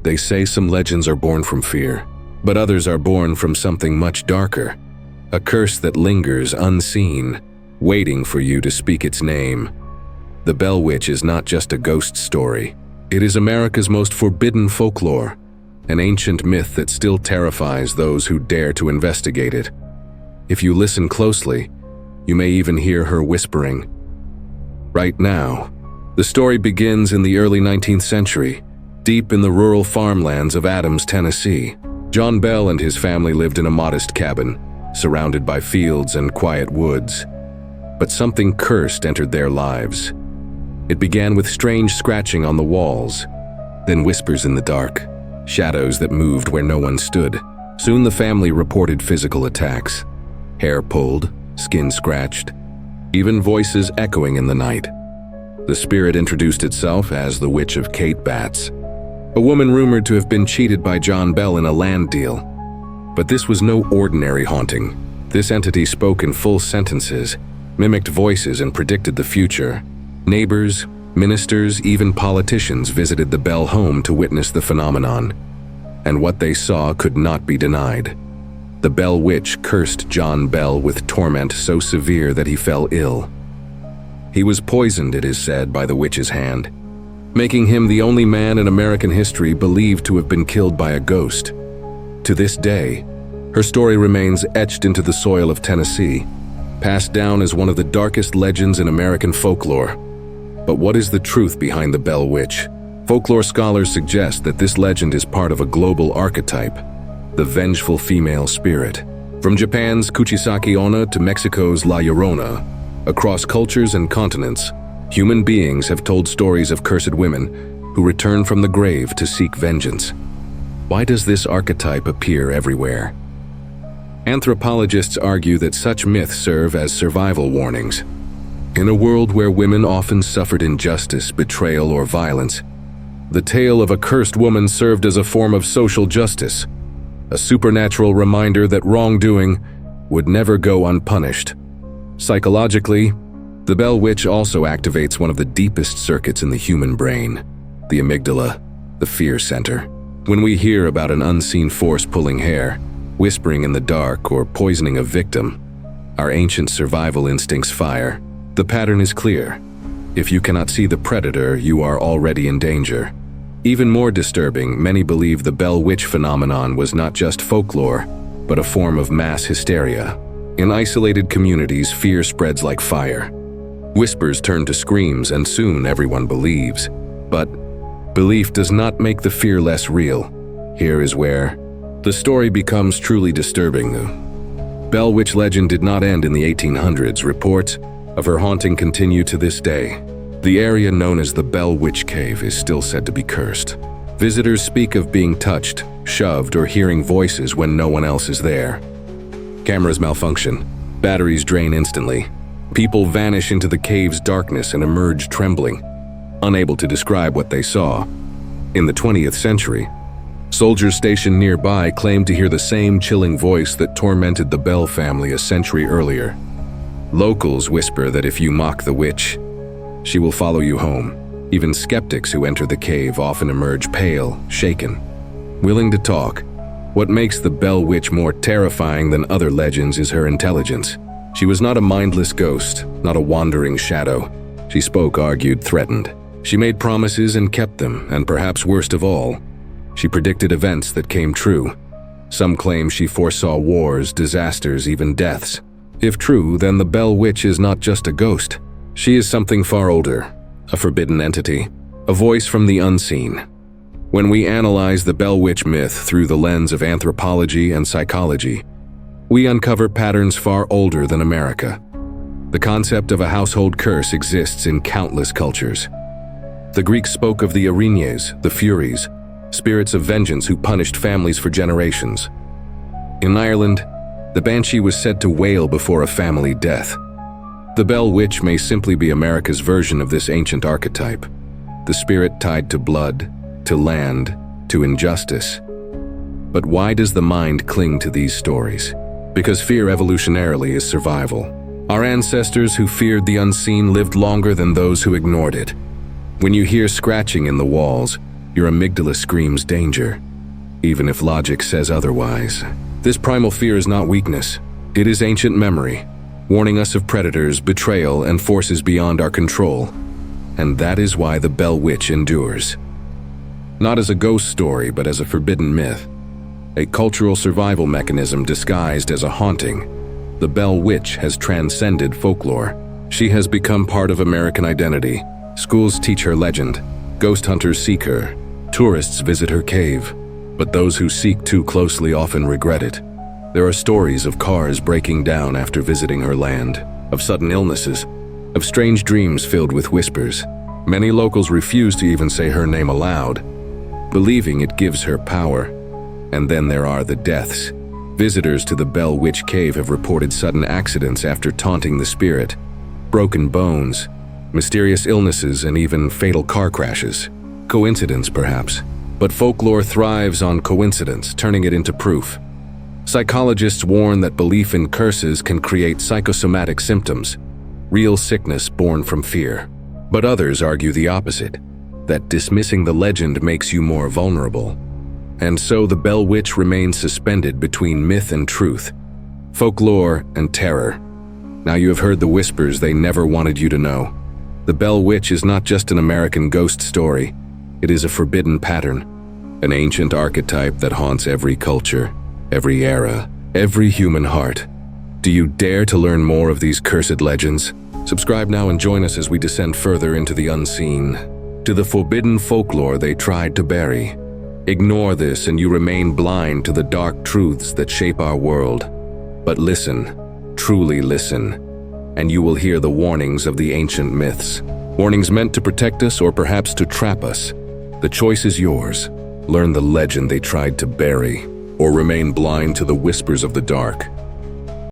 They say some legends are born from fear, but others are born from something much darker, a curse that lingers unseen, waiting for you to speak its name. The Bell Witch is not just a ghost story. It is America's most forbidden folklore, an ancient myth that still terrifies those who dare to investigate it. If you listen closely, you may even hear her whispering. Right now, the story begins in the early 19th century, deep in the rural farmlands of Adams, Tennessee. John Bell and his family lived in a modest cabin, surrounded by fields and quiet woods. But something cursed entered their lives. It began with strange scratching on the walls, then whispers in the dark, shadows that moved where no one stood. Soon the family reported physical attacks, hair pulled, skin scratched, even voices echoing in the night. The spirit introduced itself as the Witch of Kate Batts, a woman rumored to have been cheated by John Bell in a land deal. But this was no ordinary haunting. This entity spoke in full sentences, mimicked voices, and predicted the future. Neighbors, ministers, even politicians visited the Bell home to witness the phenomenon. And what they saw could not be denied. The Bell Witch cursed John Bell with torment so severe that he fell ill. He was poisoned, it is said, by the witch's hand, making him the only man in American history believed to have been killed by a ghost. To this day, her story remains etched into the soil of Tennessee, passed down as one of the darkest legends in American folklore. But what is the truth behind the Bell Witch? Folklore scholars suggest that this legend is part of a global archetype, the vengeful female spirit. From Japan's Kuchisake Onna to Mexico's La Llorona, across cultures and continents, human beings have told stories of cursed women who return from the grave to seek vengeance. Why does this archetype appear everywhere? Anthropologists argue that such myths serve as survival warnings. In a world where women often suffered injustice, betrayal, or violence, the tale of a cursed woman served as a form of social justice, a supernatural reminder that wrongdoing would never go unpunished. Psychologically, the Bell Witch also activates one of the deepest circuits in the human brain, the amygdala, the fear center. When we hear about an unseen force pulling hair, whispering in the dark, or poisoning a victim, our ancient survival instincts fire. The pattern is clear. If you cannot see the predator, you are already in danger. Even more disturbing, many believe the Bell Witch phenomenon was not just folklore, but a form of mass hysteria. In isolated communities, fear spreads like fire. Whispers turn to screams, and soon everyone believes. But belief does not make the fear less real. Here is where the story becomes truly disturbing. The Bell Witch legend did not end in the 1800s. Reports of her haunting continue to this day. The area known as the Bell Witch Cave is still said to be cursed. Visitors speak of being touched, shoved, or hearing voices when no one else is there. Cameras malfunction, batteries drain instantly. People vanish into the cave's darkness and emerge trembling, unable to describe what they saw. In the 20th century, soldiers stationed nearby claimed to hear the same chilling voice that tormented the Bell family a century earlier. Locals whisper that if you mock the witch, she will follow you home. Even skeptics who enter the cave often emerge pale, shaken, willing to talk. What makes the Bell Witch more terrifying than other legends is her intelligence. She was not a mindless ghost, not a wandering shadow. She spoke, argued, threatened. She made promises and kept them, and perhaps worst of all, she predicted events that came true. Some claim she foresaw wars, disasters, even deaths. If true, then the Bell Witch is not just a ghost. She is something far older, a forbidden entity, a voice from the unseen. When we analyze the Bell Witch myth through the lens of anthropology and psychology, we uncover patterns far older than America. The concept of a household curse exists in countless cultures. The Greeks spoke of the Erinyes, the Furies, spirits of vengeance who punished families for generations. In Ireland, the Banshee was said to wail before a family death. The Bell Witch may simply be America's version of this ancient archetype, the spirit tied to blood, to land, to injustice. But why does the mind cling to these stories? Because fear evolutionarily is survival. Our ancestors who feared the unseen lived longer than those who ignored it. When you hear scratching in the walls, Your amygdala screams danger, even if logic says otherwise. This primal fear is not weakness. It is ancient memory, warning us of predators, betrayal, and forces beyond our control. And that is why the Bell Witch endures. Not as a ghost story, but as a forbidden myth. A cultural survival mechanism disguised as a haunting. The Bell Witch has transcended folklore. She has become part of American identity. Schools teach her legend. Ghost hunters seek her. Tourists visit her cave. But those who seek too closely often regret it. There are stories of cars breaking down after visiting her land, of sudden illnesses, of strange dreams filled with whispers. Many locals refuse to even say her name aloud, believing it gives her power. And then there are the deaths. Visitors to the Bell Witch Cave have reported sudden accidents after taunting the spirit. Broken bones, mysterious illnesses, and even fatal car crashes. Coincidence, perhaps. But folklore thrives on coincidence, turning it into proof. Psychologists warn that belief in curses can create psychosomatic symptoms, real sickness born from fear. But others argue the opposite, that dismissing the legend makes you more vulnerable. And so the Bell Witch remains suspended between myth and truth, folklore and terror. Now you have heard the whispers they never wanted you to know. The Bell Witch is not just an American ghost story. It is a forbidden pattern, an ancient archetype that haunts every culture, every era, every human heart. Do you dare to learn more of these cursed legends? Subscribe now and join us as we descend further into the unseen, to the forbidden folklore they tried to bury. Ignore this and you remain blind to the dark truths that shape our world. But listen, truly listen, and you will hear the warnings of the ancient myths. Warnings meant to protect us or perhaps to trap us. The choice is yours. Learn the legend they tried to bury, or remain blind to the whispers of the dark.